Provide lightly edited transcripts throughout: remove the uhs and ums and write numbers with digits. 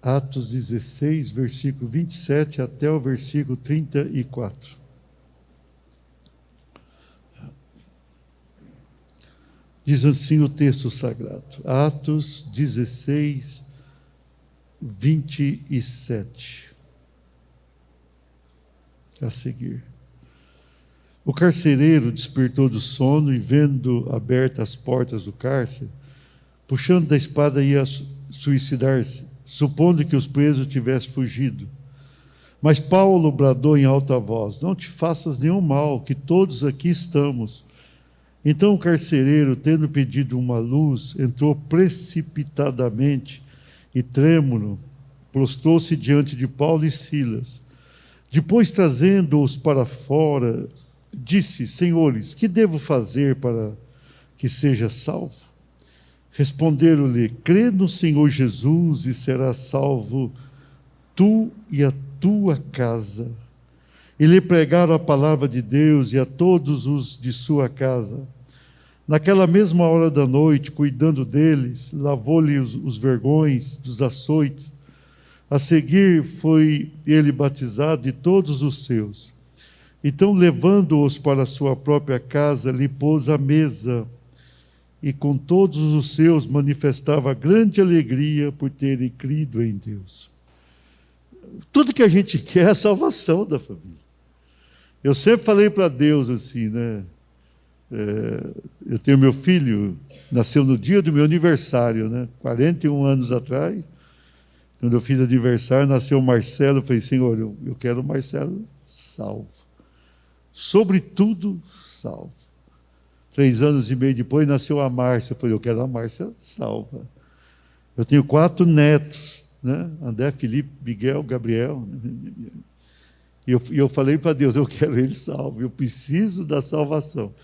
Atos 16, versículo 27 até o versículo 34. Diz assim o texto sagrado. Atos 16, 27. A seguir. O carcereiro despertou do sono e, vendo abertas as portas do cárcere, puxando da espada, ia suicidar-se, supondo que os presos tivessem fugido. Mas Paulo bradou em alta voz: não te faças nenhum mal, que todos aqui estamos. Então o carcereiro, tendo pedido uma luz, entrou precipitadamente e, trêmulo, prostrou-se diante de Paulo e Silas. Depois, trazendo-os para fora, disse: senhores, que devo fazer para que seja salvo? Responderam-lhe: crê no Senhor Jesus e serás salvo, tu e a tua casa. E lhe pregaram a palavra de Deus e a todos os de sua casa. Naquela mesma hora da noite, cuidando deles, lavou-lhe os vergões dos açoites. A seguir foi ele batizado e todos os seus. Então, levando-os para a sua própria casa, lhe pôs à mesa, e com todos os seus manifestava grande alegria por terem crido em Deus. Tudo que a gente quer é a salvação da família. Eu sempre falei para Deus assim, né? Eu tenho meu filho, nasceu no dia do meu aniversário, né? 41 anos atrás, quando eu fiz aniversário, nasceu o Marcelo. Eu falei: Senhor, eu quero o Marcelo salvo. Sobretudo salvo. 3 anos e meio depois nasceu a Márcia. Eu falei: eu quero a Márcia salva. Eu tenho 4 netos, né? André, Felipe, Miguel, Gabriel. E eu falei para Deus: eu quero ele salvo, eu preciso da salvação.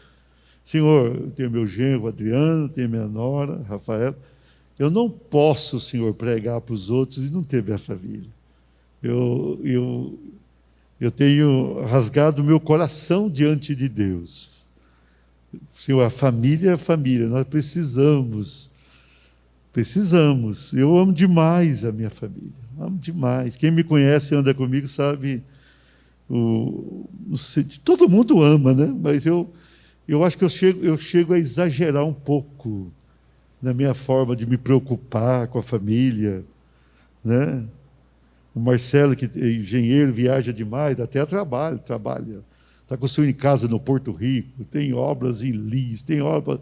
Senhor, eu tenho meu genro, Adriano, tenho minha nora, Rafael. Eu não posso, Senhor, pregar para os outros e não ter minha família. Eu tenho rasgado o meu coração diante de Deus. Senhor, a família é a família, nós precisamos. Eu amo demais a minha família, amo demais. Quem me conhece e anda comigo sabe, todo mundo ama, né? Mas eu acho que eu chego a exagerar um pouco na minha forma de me preocupar com a família, né? O Marcelo, que é engenheiro, viaja demais, até trabalha. Está construindo casa no Porto Rico, tem obras em Lis, tem obras.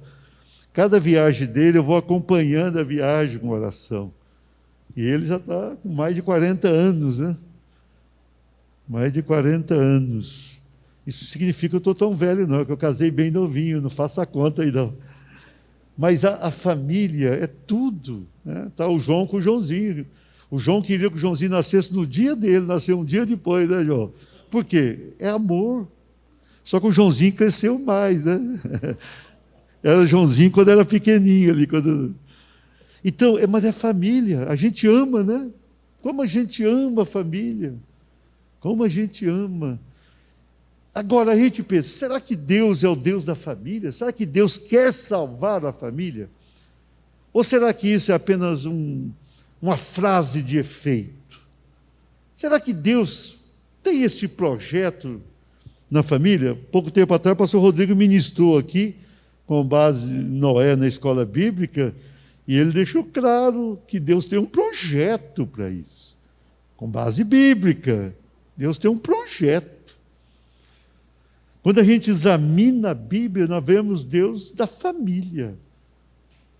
Cada viagem dele, eu vou acompanhando a viagem com oração. E ele já está com mais de 40 anos, né? Mais de 40 anos. Isso significa que eu estou tão velho, não, que eu casei bem novinho, não faço a conta aí, não. Mas a família é tudo, né? Está o João com o Joãozinho. O João queria que o Joãozinho nascesse no dia dele, nasceu um dia depois, né, João? Por quê? É amor. Só que o Joãozinho cresceu mais, né? Era o Joãozinho quando era pequenininho ali. Então, mas é família, a gente ama, né? Como a gente ama a família. Como a gente ama. Agora a gente pensa: será que Deus é o Deus da família? Será que Deus quer salvar a família? Ou será que isso é apenas uma frase de efeito? Será que Deus tem esse projeto na família? Pouco tempo atrás o pastor Rodrigo ministrou aqui, com base em Noé na escola bíblica, e ele deixou claro que Deus tem um projeto para isso. Com base bíblica, Deus tem um projeto. Quando a gente examina a Bíblia, nós vemos Deus da família.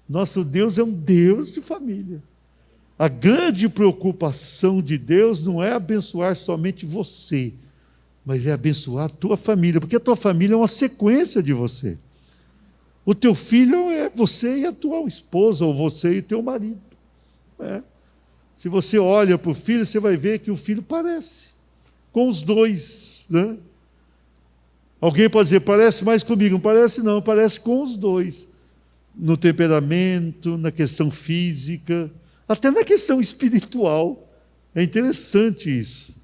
Nosso Deus é um Deus de família. A grande preocupação de Deus não é abençoar somente você, mas é abençoar a tua família, porque a tua família é uma sequência de você. O teu filho é você e a tua esposa, ou você e o teu marido. Se você olha para o filho, você vai ver que o filho parece com os dois, né? Alguém pode dizer: parece mais comigo. Não parece, não, parece com os dois. No temperamento, na questão física, até na questão espiritual. É interessante isso.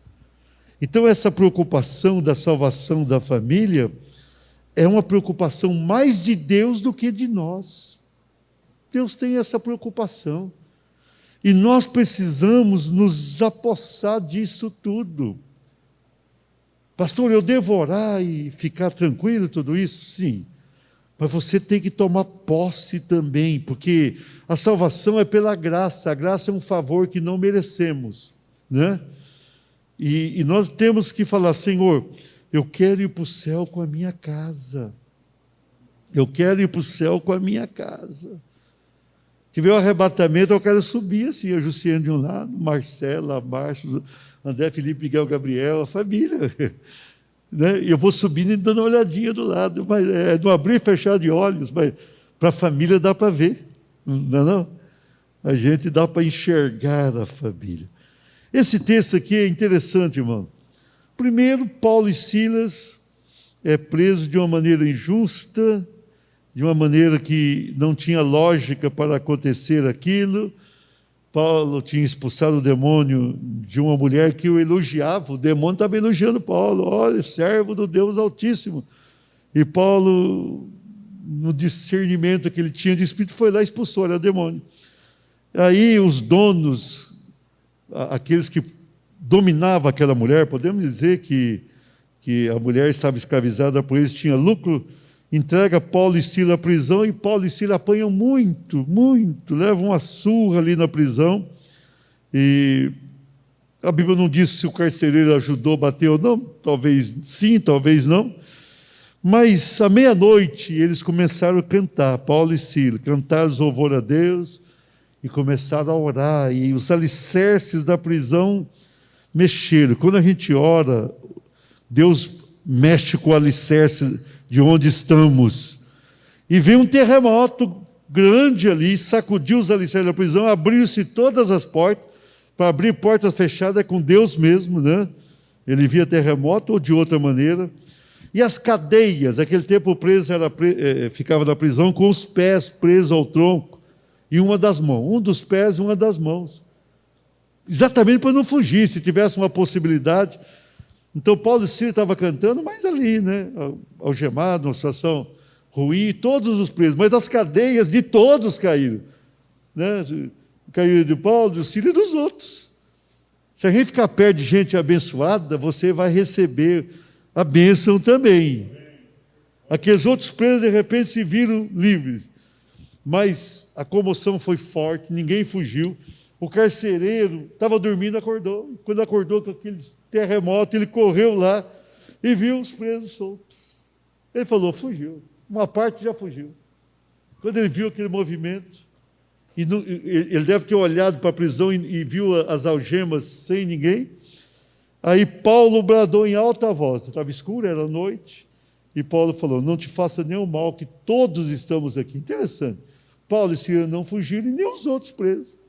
Então, essa preocupação da salvação da família é uma preocupação mais de Deus do que de nós. Deus tem essa preocupação. E nós precisamos nos apossar disso tudo. Pastor, eu devo orar e ficar tranquilo tudo isso? Sim. Mas você tem que tomar posse também, porque a salvação é pela graça. A graça é um favor que não merecemos, né? E nós temos que falar: Senhor, eu quero ir para o céu com a minha casa. Eu quero ir para o céu com a minha casa. Tiver o arrebatamento, eu quero subir assim, a Jussiane de um lado, Marcela, Márcio, André, Felipe, Miguel, Gabriel, a família. Né? E eu vou subindo e dando uma olhadinha do lado, mas é não abrir e fechar de olhos, mas para a família dá para ver, não é não? A gente dá para enxergar a família. Esse texto aqui é interessante, irmão. Primeiro, Paulo e Silas é preso de uma maneira injusta, de uma maneira que não tinha lógica para acontecer aquilo. Paulo tinha expulsado o demônio de uma mulher que o elogiava, o demônio estava elogiando Paulo: olha, servo do Deus Altíssimo. E Paulo, no discernimento que ele tinha de espírito, foi lá e expulsou, era o demônio. Aí os donos, aqueles que dominavam aquela mulher, podemos dizer que a mulher estava escravizada por eles, tinha lucro, entrega Paulo e Silas à prisão, e Paulo e Silas apanham muito, levam uma surra ali na prisão, e a Bíblia não diz se o carcereiro ajudou a bater ou não, talvez sim, talvez não, mas à meia-noite eles começaram a cantar, Paulo e Silas, cantaram louvor a Deus, e começaram a orar, e os alicerces da prisão mexeram. Quando a gente ora, Deus mexe com o alicerce de onde estamos. E veio um terremoto grande ali, sacudiu os alicerces da prisão, abriu-se todas as portas. Para abrir portas fechadas é com Deus mesmo, né? Ele via terremoto ou de outra maneira. E as cadeias, naquele tempo o preso ficava na prisão com os pés presos ao tronco e uma das mãos, um dos pés e uma das mãos. Exatamente para não fugir, se tivesse uma possibilidade. Então Paulo e Silas estavam cantando, mas ali, né, algemado, uma situação ruim, todos os presos, mas as cadeias de todos caíram, né? Caíram de Paulo, de Silas e dos outros. Se a gente ficar perto de gente abençoada, você vai receber a bênção também. Aqueles outros presos de repente se viram livres, mas a comoção foi forte, ninguém fugiu. O carcereiro estava dormindo, acordou. Quando acordou com aquele terremoto, ele correu lá e viu os presos soltos. Ele falou: fugiu. Uma parte já fugiu. Quando ele viu aquele movimento, ele deve ter olhado para a prisão e viu as algemas sem ninguém. Aí Paulo bradou em alta voz, estava escuro, era noite, e Paulo falou: não te faça nenhum mal, que todos estamos aqui. Interessante. Paulo e Silas não fugiram, e nem os outros presos.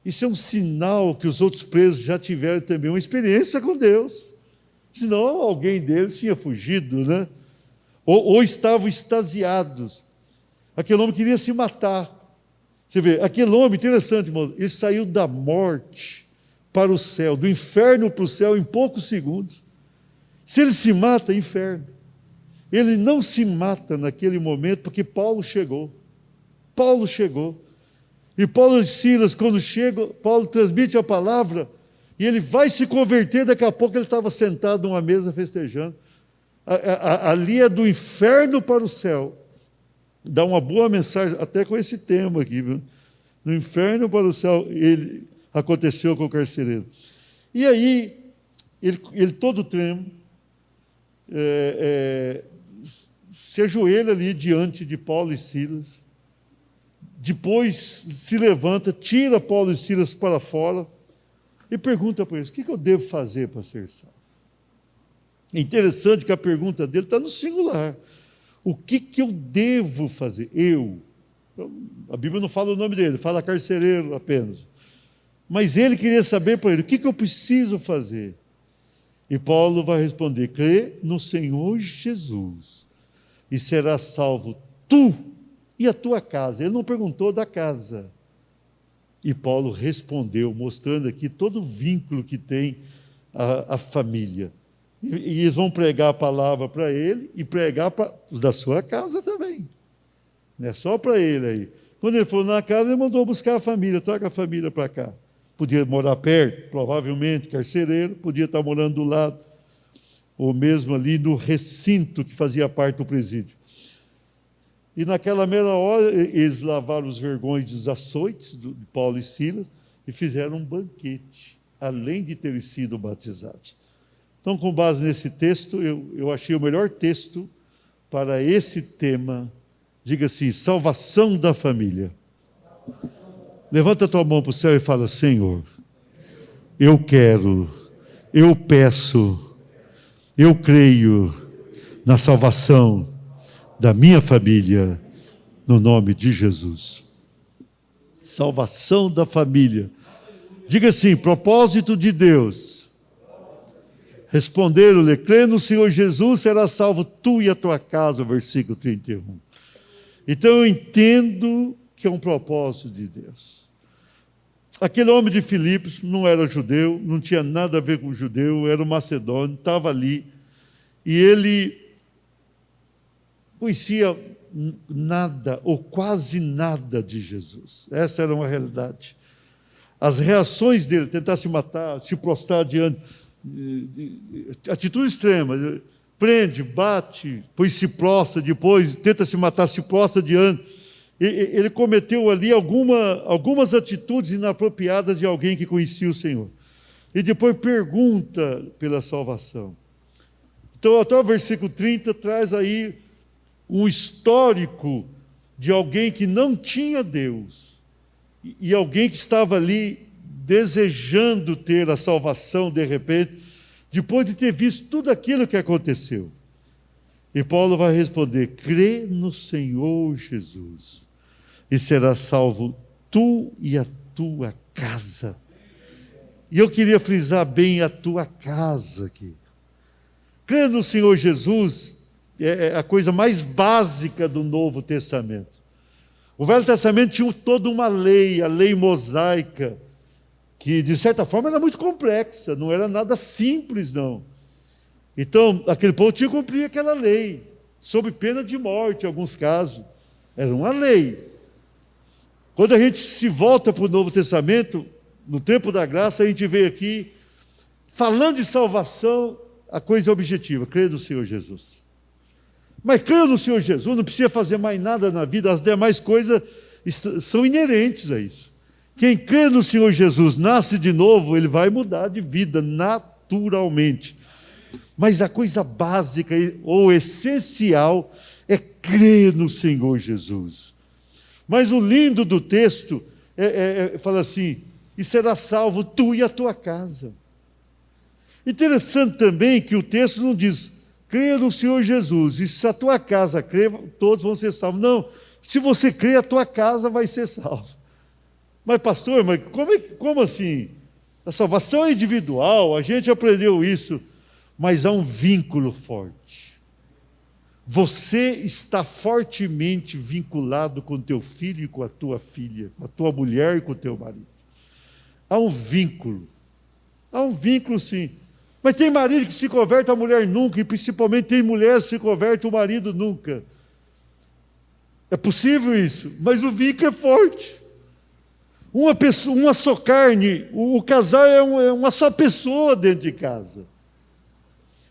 Isso é um sinal que os outros presos já tiveram também uma experiência com Deus. Senão alguém deles tinha fugido, né? Ou estavam extasiados. Aquele homem queria se matar. Você vê, aquele homem, interessante, irmão, ele saiu da morte para o céu, do inferno para o céu em poucos segundos. Se ele se mata, é inferno. Ele não se mata naquele momento porque Paulo chegou. Paulo chegou. E Paulo e Silas, quando chegam, Paulo transmite a palavra, e ele vai se converter, daqui a pouco ele estava sentado numa mesa festejando. Ali é do inferno para o céu. Dá uma boa mensagem, até com esse tema aqui, viu? No inferno para o céu, aconteceu com o carcereiro. E aí, ele todo tremo, se ajoelha ali diante de Paulo e Silas. Depois se levanta, tira Paulo e Silas para fora e pergunta para eles: o que eu devo fazer para ser salvo? É interessante que a pergunta dele está no singular. O que eu devo fazer? A Bíblia não fala o nome dele, fala carcereiro apenas. Mas ele queria saber para ele: o que eu preciso fazer? E Paulo vai responder: crê no Senhor Jesus e serás salvo tu e a tua casa. Ele não perguntou da casa. E Paulo respondeu, mostrando aqui todo o vínculo que tem a família. E eles vão pregar a palavra para ele e pregar para os da sua casa também. Não é só para ele aí. Quando ele foi na casa, ele mandou buscar a família, traga a família para cá. Podia morar perto, provavelmente, carcereiro, podia estar morando do lado, ou mesmo ali no recinto que fazia parte do presídio. E naquela mesma hora, eles lavaram os vergões dos açoites de Paulo e Silas e fizeram um banquete, além de terem sido batizados. Então, com base nesse texto, eu achei o melhor texto para esse tema. Diga assim, salvação da família. Levanta a tua mão para o céu e fala, Senhor, eu quero, eu peço, eu creio na salvação da minha família, no nome de Jesus. Salvação da família. Diga assim, propósito de Deus. Responderam-lhe, crê no Senhor Jesus, será salvo tu e a tua casa, versículo 31. Então eu entendo que é um propósito de Deus. Aquele homem de Filipos não era judeu, não tinha nada a ver com judeu, era um macedônio, estava ali, e ele conhecia nada, ou quase nada de Jesus. Essa era uma realidade. As reações dele, tentar se matar, se prostrar diante, atitude extrema, prende, bate, depois se prostra, depois tenta se matar, se prostra diante. Ele cometeu ali algumas atitudes inapropriadas de alguém que conhecia o Senhor. E depois pergunta pela salvação. Então, até o versículo 30 traz aí um histórico de alguém que não tinha Deus e alguém que estava ali desejando ter a salvação de repente, depois de ter visto tudo aquilo que aconteceu. E Paulo vai responder, crê no Senhor Jesus e serás salvo tu e a tua casa. E eu queria frisar bem a tua casa aqui. Crê no Senhor Jesus é a coisa mais básica do Novo Testamento. O Velho Testamento tinha toda uma lei, a lei mosaica, que de certa forma era muito complexa, não era nada simples não. Então, aquele povo tinha que cumprir aquela lei, sob pena de morte em alguns casos. Era uma lei. Quando a gente se volta para o Novo Testamento, no tempo da graça, a gente vê aqui, falando de salvação, a coisa é objetiva, crê no Senhor Jesus. Mas crê no Senhor Jesus, não precisa fazer mais nada na vida, as demais coisas são inerentes a isso. Quem crê no Senhor Jesus, nasce de novo, ele vai mudar de vida naturalmente. Mas a coisa básica ou essencial é crer no Senhor Jesus. Mas o lindo do texto fala assim, e será salvo tu e a tua casa. Interessante também que o texto não diz, creia no Senhor Jesus, e se a tua casa crer, todos vão ser salvos. Não, se você crer, a tua casa vai ser salva. Mas pastor, como assim? A salvação é individual, a gente aprendeu isso, mas há um vínculo forte. Você está fortemente vinculado com teu filho e com a tua filha, com a tua mulher e com o teu marido. Há um vínculo sim. Mas tem marido que se converte, a mulher nunca, e principalmente tem mulher que se converte, o marido nunca. É possível isso, mas o vínculo é forte. Uma só carne, o casal é uma só pessoa dentro de casa.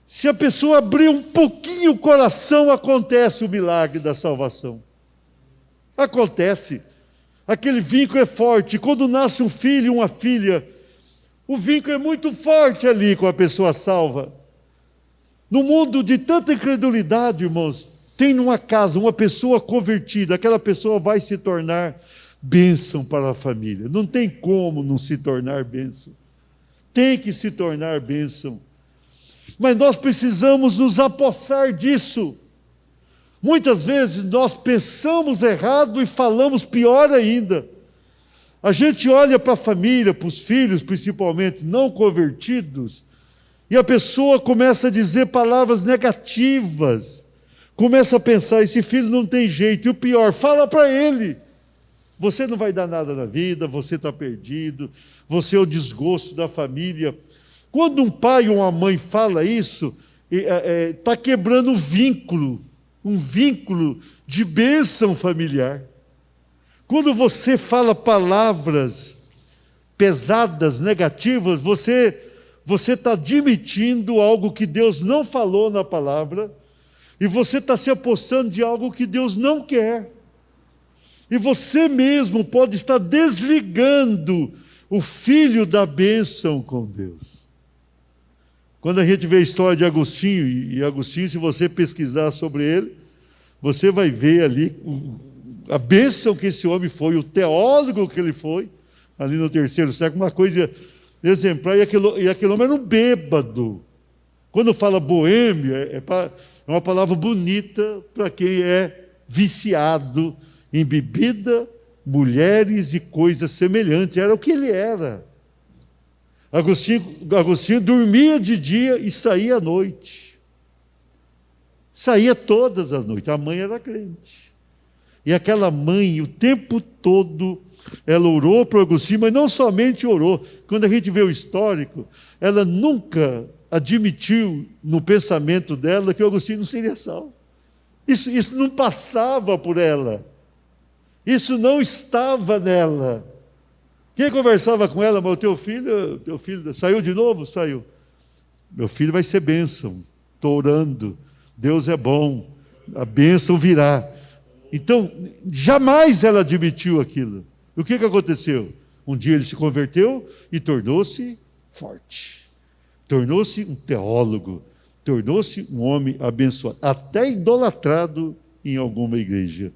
Se a pessoa abrir um pouquinho o coração, acontece o milagre da salvação. Acontece. Aquele vínculo é forte. Quando nasce um filho e uma filha, o vínculo é muito forte ali com a pessoa salva. No mundo de tanta incredulidade, irmãos, tem numa casa uma pessoa convertida, aquela pessoa vai se tornar bênção para a família. Não tem como não se tornar bênção. Tem que se tornar bênção. Mas nós precisamos nos apossar disso. Muitas vezes nós pensamos errado e falamos pior ainda. A gente olha para a família, para os filhos principalmente, não convertidos, e a pessoa começa a dizer palavras negativas, começa a pensar, esse filho não tem jeito, e o pior, fala para ele, você não vai dar nada na vida, você está perdido, você é o desgosto da família. Quando um pai ou uma mãe fala isso, está quebrando um vínculo de bênção familiar. Quando você fala palavras pesadas, negativas, você está admitindo algo que Deus não falou na palavra, e você está se apossando de algo que Deus não quer. E você mesmo pode estar desligando o filho da bênção com Deus. Quando a gente vê a história de Agostinho, e Agostinho, se você pesquisar sobre ele, você vai ver ali a bênção que esse homem foi, o teólogo que ele foi, ali no terceiro século, uma coisa exemplar, e aquele homem era um bêbado. Quando fala boêmio, é uma palavra bonita para quem é viciado em bebida, mulheres e coisas semelhantes. Era o que ele era. Agostinho dormia de dia e saía à noite. Saía todas as noites. A mãe era crente. E aquela mãe, o tempo todo, ela orou para Agostinho, mas não somente orou. Quando a gente vê o histórico, ela nunca admitiu no pensamento dela que o Agostinho não seria salvo. Isso não passava por ela. Isso não estava nela. Quem conversava com ela? Mas o teu filho saiu de novo? Saiu. Meu filho vai ser bênção. Estou orando. Deus é bom. A bênção virá. Então, jamais ela admitiu aquilo. O que aconteceu? Um dia ele se converteu e tornou-se forte. Tornou-se um teólogo. Tornou-se um homem abençoado. Até idolatrado em alguma igreja.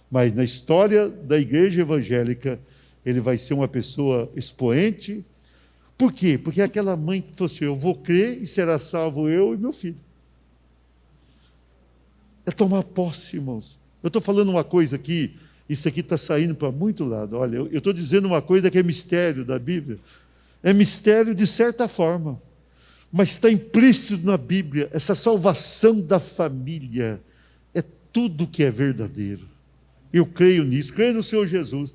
Mas na história da igreja evangélica, ele vai ser uma pessoa expoente. Por quê? Porque aquela mãe que falou assim: eu vou crer e será salvo eu e meu filho. É tomar posse, irmãos. Eu estou falando uma coisa aqui, isso aqui está saindo para muito lado. Olha, eu estou dizendo uma coisa que é mistério da Bíblia. É mistério de certa forma, mas está implícito na Bíblia. Essa salvação da família é tudo que é verdadeiro. Eu creio nisso, creio no Senhor Jesus,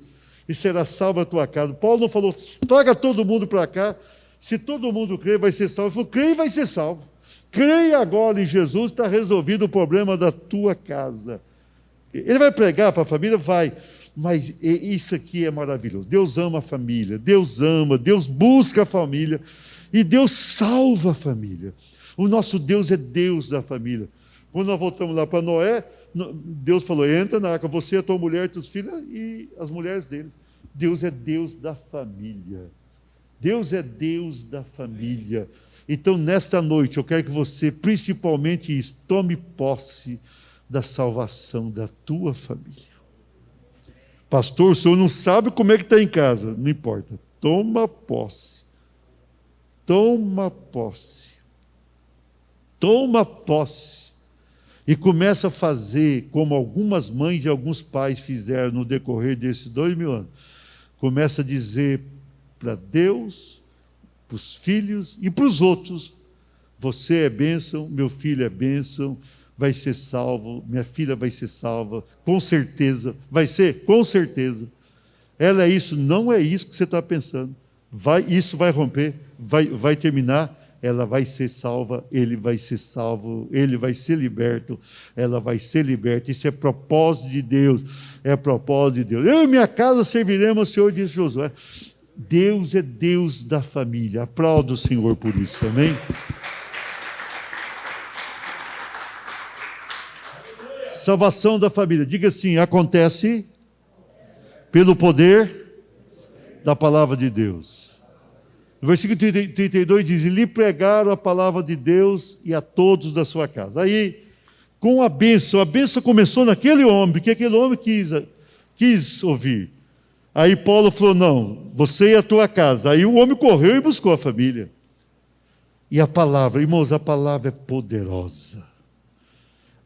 e será salva a tua casa. Paulo não falou, traga todo mundo para cá, se todo mundo crer, vai ser salvo. Ele falou, creia e vai ser salvo. Creia agora em Jesus, está resolvido o problema da tua casa. Ele vai pregar para a família? Vai. Mas isso aqui é maravilhoso. Deus ama a família, Deus ama, Deus busca a família, e Deus salva a família. O nosso Deus é Deus da família. Quando nós voltamos lá para Noé, Deus falou, entra na arca, você, a tua mulher, teus filhos e as mulheres deles. Deus é Deus da família. Deus é Deus da família. Então, nesta noite, eu quero que você, principalmente isso, tome posse da salvação da tua família. Pastor, o senhor não sabe como é que está em casa. Não importa. Toma posse. Toma posse. Toma posse. E começa a fazer como algumas mães e alguns pais fizeram no decorrer desses 2000 anos. Começa a dizer para Deus, para os filhos e para os outros: você é bênção, meu filho é bênção, vai ser salvo, minha filha vai ser salva, com certeza, vai ser, com certeza. Ela é isso, não é isso que você está pensando. Isso vai romper, vai terminar. Ela vai ser salva, ele vai ser salvo, ele vai ser liberto, ela vai ser liberta. Isso é propósito de Deus, é propósito de Deus. Eu e minha casa serviremos ao Senhor, disse Josué. Deus é Deus da família. Aplauda o Senhor por isso, amém? Salvação da família. Diga assim, acontece pelo poder da palavra de Deus. No versículo 32 diz, lhe pregaram a palavra de Deus e a todos da sua casa. Aí, com a bênção começou naquele homem, que aquele homem quis ouvir. Aí Paulo falou, não, você e a tua casa. Aí o homem correu e buscou a família. E a palavra, irmãos, a palavra é poderosa.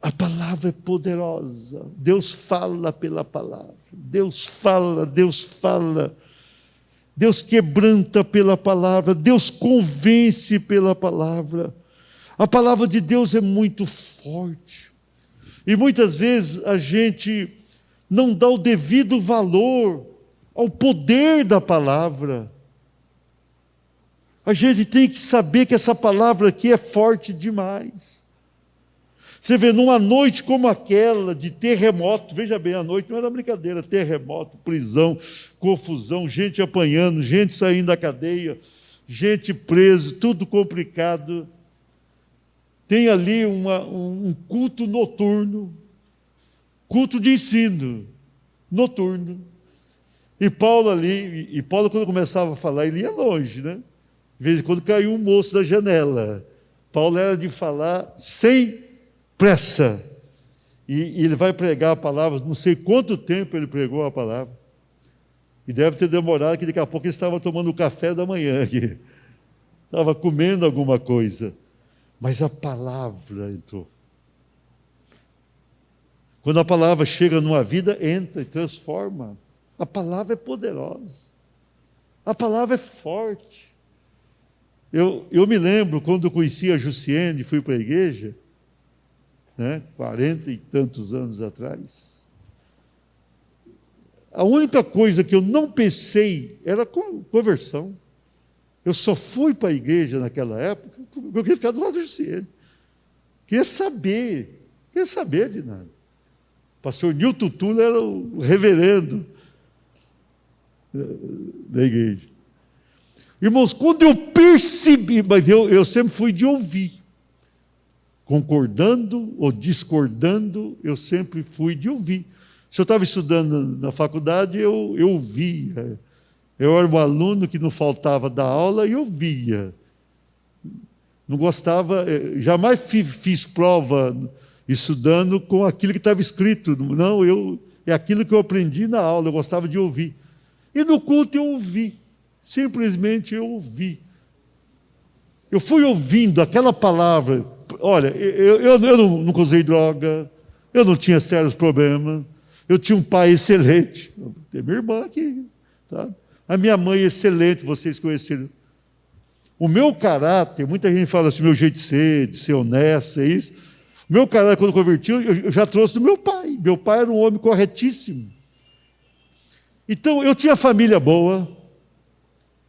A palavra é poderosa. Deus fala pela palavra. Deus fala, Deus fala. Deus quebranta pela palavra, Deus convence pela palavra. A palavra de Deus é muito forte. E muitas vezes a gente não dá o devido valor ao poder da palavra. A gente tem que saber que essa palavra aqui é forte demais. Você vê, numa noite como aquela, de terremoto, veja bem, a noite não era brincadeira, terremoto, prisão, confusão, gente apanhando, gente saindo da cadeia, gente presa, tudo complicado. Tem ali um culto noturno, culto de ensino, noturno. E Paulo quando começava a falar, ele ia longe, né? De vez em quando caiu um moço da janela. Paulo era de falar sem pressa. E ele vai pregar a palavra, não sei quanto tempo ele pregou a palavra. E deve ter demorado, que daqui a pouco ele estava tomando o café da manhã aqui. Estava comendo alguma coisa. Mas a palavra entrou. Quando a palavra chega numa vida, entra e transforma. A palavra é poderosa. A palavra é forte. Eu me lembro, quando eu conheci a Jussiene, fui para a igreja, né, 40 e tantos anos atrás. A única coisa que eu não pensei era conversão. Eu só fui para a igreja naquela época porque eu queria ficar do lado do Jussiene. Queria saber de nada. O pastor Nilton Tula era o reverendo da igreja. Irmãos, quando eu percebi, mas eu sempre fui de ouvir. Concordando ou discordando, eu sempre fui de ouvir. Se eu estava estudando na faculdade, eu ouvia. Eu era um aluno que não faltava da aula e ouvia. Não gostava, jamais fiz prova estudando com aquilo que estava escrito. Não, é aquilo que eu aprendi na aula, eu gostava de ouvir. E no culto eu ouvi, simplesmente eu ouvi. Eu fui ouvindo aquela palavra. Olha, eu nunca usei droga, eu não tinha sérios problemas, eu tinha um pai excelente, tem minha irmã aqui, tá? A minha mãe excelente, vocês conheceram. O meu caráter, muita gente fala assim, meu jeito de ser honesto, é isso. O meu caráter, quando eu converti, eu já trouxe do meu pai. Meu pai era um homem corretíssimo. Então, eu tinha família boa,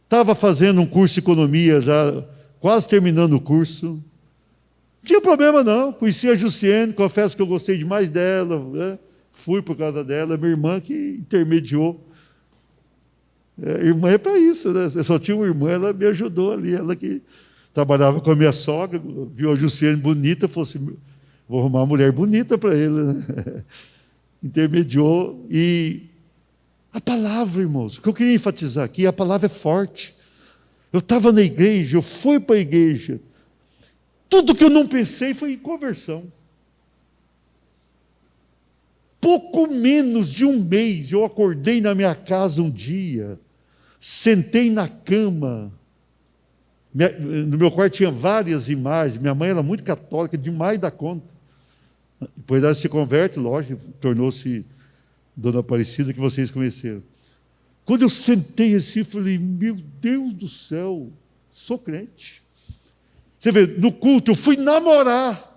estava fazendo um curso de economia, já quase terminando o curso. Não tinha problema não, conheci a Jussiene, confesso que eu gostei demais dela, né? Fui por causa dela, minha irmã que intermediou. Irmã é para isso, né? Eu só tinha uma irmã, ela me ajudou ali, ela que trabalhava com a minha sogra, viu a Jussiene bonita, falou assim, vou arrumar uma mulher bonita para ele, né? Intermediou. E a palavra, irmãos, o que eu queria enfatizar aqui, a palavra é forte. Eu estava na igreja, eu fui para a igreja, tudo que eu não pensei foi em conversão. Pouco menos de um mês, eu acordei na minha casa um dia, sentei na cama, no meu quarto tinha várias imagens, minha mãe era muito católica, demais da conta. Depois ela se converte, lógico, tornou-se Dona Aparecida, que vocês conheceram. Quando eu sentei assim, falei, meu Deus do céu, sou crente. Você vê, no culto eu fui namorar.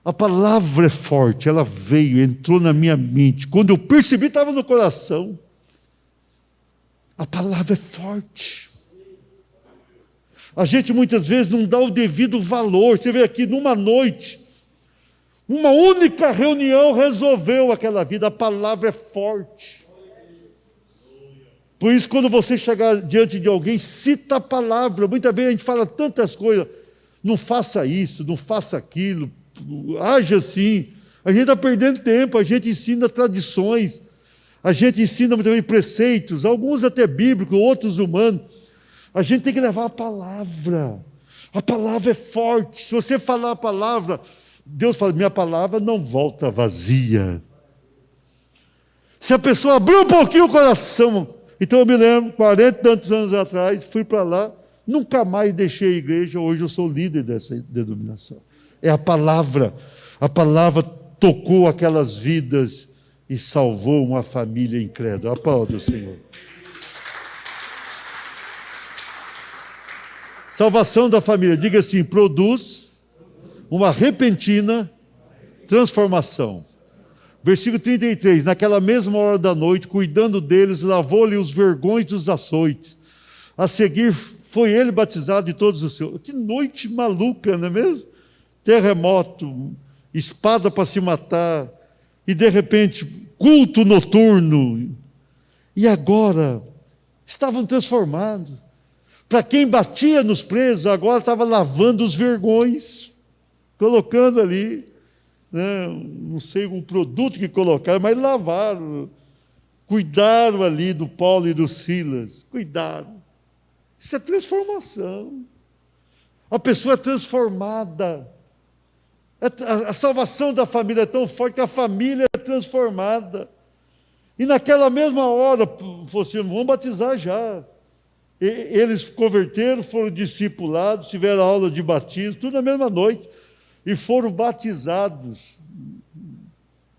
A palavra é forte, ela veio, entrou na minha mente. Quando eu percebi, estava no coração. A palavra é forte. A gente muitas vezes não dá o devido valor. Você vê aqui, numa noite, uma única reunião resolveu aquela vida. A palavra é forte. Por isso, quando você chegar diante de alguém, cita a palavra. Muitas vezes a gente fala tantas coisas. Não faça isso, não faça aquilo, age assim. A gente está perdendo tempo, a gente ensina tradições, a gente ensina muitas vezes preceitos, alguns até bíblicos, outros humanos. A gente tem que levar a palavra. A palavra é forte. Se você falar a palavra, Deus fala, minha palavra não volta vazia. Se a pessoa abrir um pouquinho o coração. Então eu me lembro, 40 e tantos anos atrás, fui para lá, nunca mais deixei a igreja, hoje eu sou líder dessa denominação. É a palavra tocou aquelas vidas e salvou uma família incrédula. Aplaude o Senhor. Salvação da família, diga assim, produz uma repentina transformação. Versículo 33, naquela mesma hora da noite, cuidando deles, lavou-lhe os vergões dos açoites. A seguir, foi ele batizado de todos os seus. Que noite maluca, não é mesmo? terremoto, espada para se matar, e de repente, culto noturno. E agora, estavam transformados. Para quem batia nos presos, agora estava lavando os vergões, colocando ali, né, não sei o produto que colocaram, mas lavaram, cuidaram ali do Paulo e do Silas, cuidaram. Isso é transformação. A pessoa é transformada. A salvação da família é tão forte que a família é transformada. E naquela mesma hora, assim, vamos batizar já. Eles converteram, foram discipulados, tiveram aula de batismo, tudo na mesma noite. E foram batizados.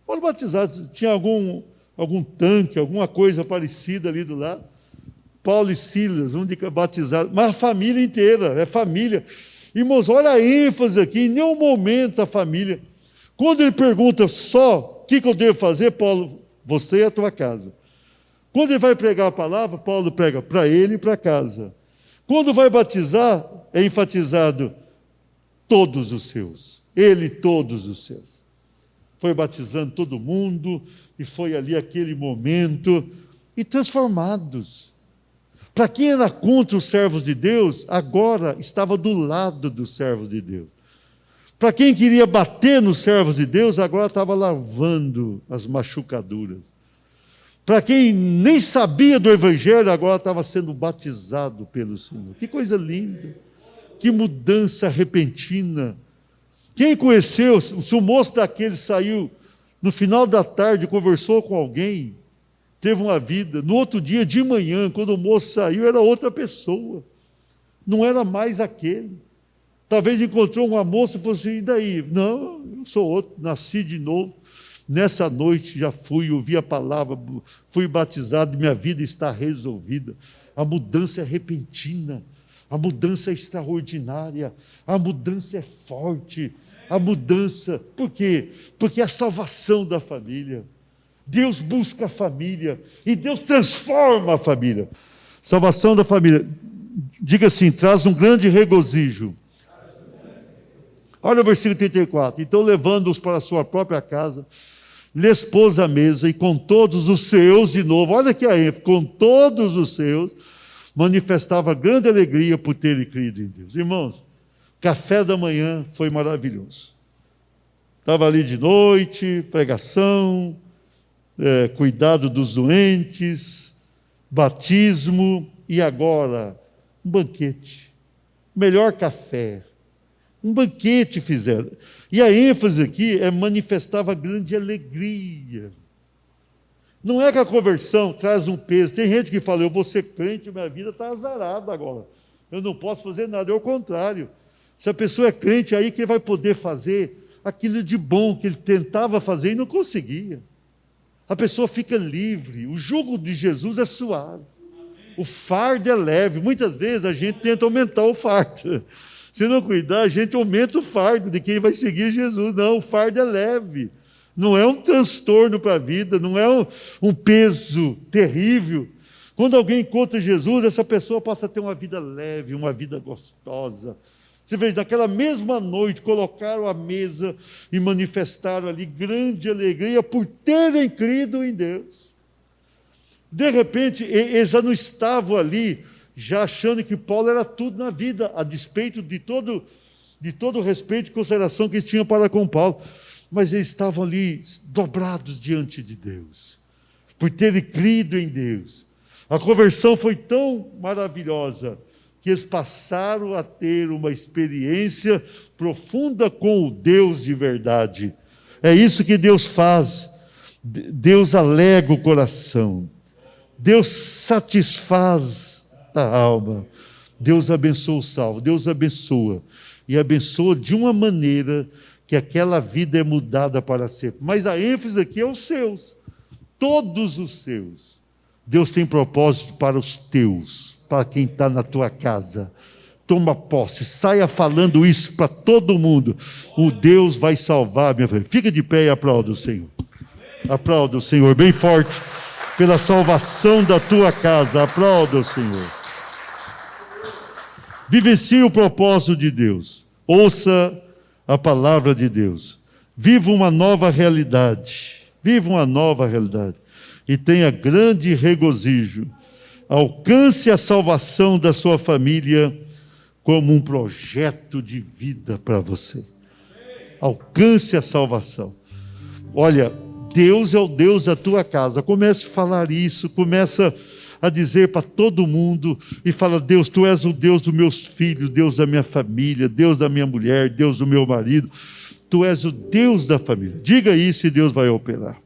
Foram batizados. Tinha algum tanque, alguma coisa parecida ali do lado. Paulo e Silas, batizados. Mas a família inteira, é família. Irmãos, olha a ênfase aqui, em nenhum momento a família. Quando ele pergunta só, o que eu devo fazer, Paulo, você e a tua casa. Quando ele vai pregar a palavra, Paulo prega para ele e para casa. Quando vai batizar, é enfatizado todos os seus. Ele e todos os seus. Foi batizando todo mundo, e foi ali aquele momento, e transformados. Para quem era contra os servos de Deus, agora estava do lado dos servos de Deus. Para quem queria bater nos servos de Deus, agora estava lavando as machucaduras. Para quem nem sabia do Evangelho, agora estava sendo batizado pelo Senhor. Que coisa linda, que mudança repentina. Quem conheceu, se o moço daquele saiu no final da tarde, conversou com alguém, teve uma vida, no outro dia de manhã, quando o moço saiu, era outra pessoa, não era mais aquele. Talvez encontrou uma moça e falou assim, e daí? Não, eu sou outro, nasci de novo, nessa noite já fui, ouvi a palavra, fui batizado, minha vida está resolvida. A mudança é repentina, a mudança é extraordinária, a mudança é forte, a mudança, por quê? Porque é a salvação da família. Deus busca a família e Deus transforma a família. Salvação da família, diga assim, traz um grande regozijo. Olha o versículo 34. Então, levando-os para a sua própria casa, lhes pôs à mesa e com todos os seus, de novo, olha aqui a ênfase, com todos os seus, manifestava grande alegria por terem crido em Deus. Irmãos, café da manhã foi maravilhoso. Estava ali de noite, pregação, cuidado dos doentes, batismo e agora um banquete. Melhor café. Um banquete fizeram. E a ênfase aqui manifestava grande alegria. Não é que a conversão traz um peso. Tem gente que fala, eu vou ser crente, minha vida está azarada agora. Eu não posso fazer nada. É o contrário. Se a pessoa é crente, aí que ele vai poder fazer aquilo de bom que ele tentava fazer e não conseguia. A pessoa fica livre. O jugo de Jesus é suave. O fardo é leve. Muitas vezes a gente tenta aumentar o fardo. Se não cuidar, a gente aumenta o fardo de quem vai seguir Jesus. Não, o fardo é leve. Não é um transtorno para a vida, não é um peso terrível. Quando alguém encontra Jesus, essa pessoa passa a ter uma vida leve, uma vida gostosa. Você vê, naquela mesma noite, colocaram à mesa e manifestaram ali grande alegria por terem crido em Deus. De repente, eles já não estavam ali, já achando que Paulo era tudo na vida, a despeito de todo o respeito e consideração que eles tinham para com Paulo. Mas eles estavam ali dobrados diante de Deus, por terem crido em Deus. A conversão foi tão maravilhosa que eles passaram a ter uma experiência profunda com o Deus de verdade. É isso que Deus faz. Deus alegra o coração. Deus satisfaz a alma. Deus abençoa o salvo. Deus abençoa. E abençoa de uma maneira que aquela vida é mudada para sempre. Mas a ênfase aqui é os seus. Todos os seus. Deus tem propósito para os teus, para quem está na tua casa. Toma posse, saia falando isso para todo mundo. O Deus vai salvar, minha filha. Fica de pé e aplauda o Senhor. Aplauda o Senhor bem forte pela salvação da tua casa. Aplauda o Senhor. Vivencie o propósito de Deus. Ouça a palavra de Deus. Viva uma nova realidade. Viva uma nova realidade. E tenha grande regozijo. Alcance a salvação da sua família como um projeto de vida para você. Alcance a salvação. Olha, Deus é o Deus da tua casa. Comece a falar isso, começa a dizer para todo mundo e fala: Deus, tu és o Deus dos meus filhos, Deus da minha família, Deus da minha mulher, Deus do meu marido. Tu és o Deus da família. Diga isso e Deus vai operar.